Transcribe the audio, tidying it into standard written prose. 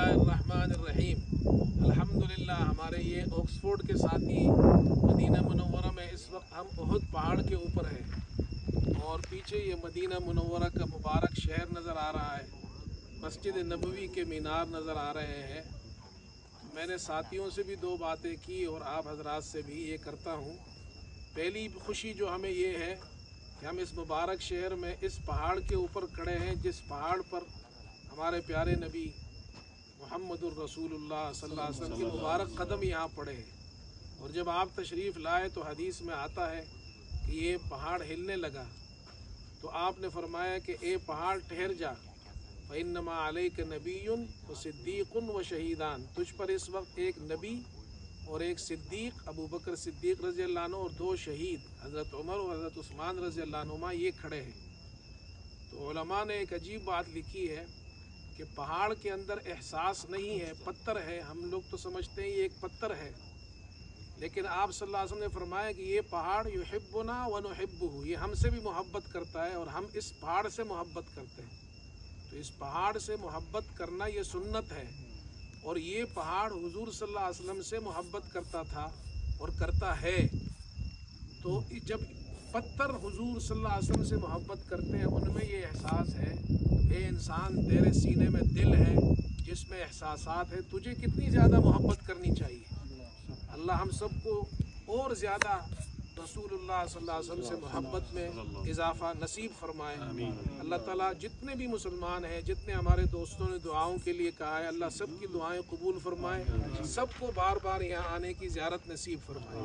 बिस्मिल्लाहिर्रहमानिर्रहीम। अल्हम्दुलिल्लाह हमारे ये ऑक्सफोर्ड के साथी मदीना मुनव्वरा में इस वक्त हम उहद पहाड़ के ऊपर हैं और पीछे ये मदीना मुनव्वरा का मुबारक शहर नज़र आ रहा है, मस्जिद नबवी के मीनार नज़र आ रहे हैं। मैंने साथियों से भी दो बातें की और आप हजरात से भी ये करता हूँ। पहली खुशी जो हमें ये है कि हम इस मुबारक शहर में इस पहाड़ के ऊपर खड़े हैं जिस पहाड़ पर हमारे प्यारे नबी मुहम्मदुर रसूलुल्लाह सल्लल्लाहु अलैहि वसल्लम के मुबारक कदम यहाँ पड़े हैं। और जब आप तशरीफ़ लाए तो हदीस में आता है कि ये पहाड़ हिलने लगा तो आपने फरमाया कि ए पहाड़ ठहर जा, फ़इन्नमा अलैका नबियुन व सिद्दीक़ुन व शहीदान, तुझ पर इस वक्त एक नबी और एक सिद्दीक़ अबू बकर सिद्दीक़ रज़ी अल्लाह अन्हु और दो शहीद हज़रत उमर और हज़रत उस्मान रज़ी अल्लाह अन्हुमा ये खड़े हैं। तो उलमा ने एक अजीब बात लिखी है कि पहाड़ के अंदर एहसास नहीं है, पत्थर है। हम लोग तो समझते हैं ये एक पत्थर है, लेकिन आप सल्लल्लाहु अलैहि वसल्लम ने फरमाया कि ये पहाड़ युहिब्बुना व नुहिब्बुहु, ये हमसे भी मोहब्बत करता है और हम इस पहाड़ से मोहब्बत करते हैं। तो इस पहाड़ से मोहब्बत करना ये सुन्नत है और ये पहाड़ हुजूर सल्लल्लाहु अलैहि वसल्लम से मोहब्बत करता था और करता है। तो जब पत्थर हुजूर सल्लल्लाहु अलैहि वसल्लम से मोहब्बत करते हैं उनमें ये एहसास है। ए इंसान, तेरे सीने में दिल है जिसमें एहसासात है, तुझे कितनी ज़्यादा मोहब्बत करनी चाहिए। अल्लाह हम सबको और ज़्यादा रसूलुल्लाह सल्लल्लाहु अलैहि वसल्लम से मोहब्बत में इजाफ़ा नसीब फरमाए। अल्लाह ताला जितने भी मुसलमान हैं, जितने हमारे दोस्तों ने दुआओं के लिए कहा है, अल्लाह सब की दुआएं कबूल फरमाए, सबको बार बार यहाँ आने की ज़ियारत नसीब फरमाए।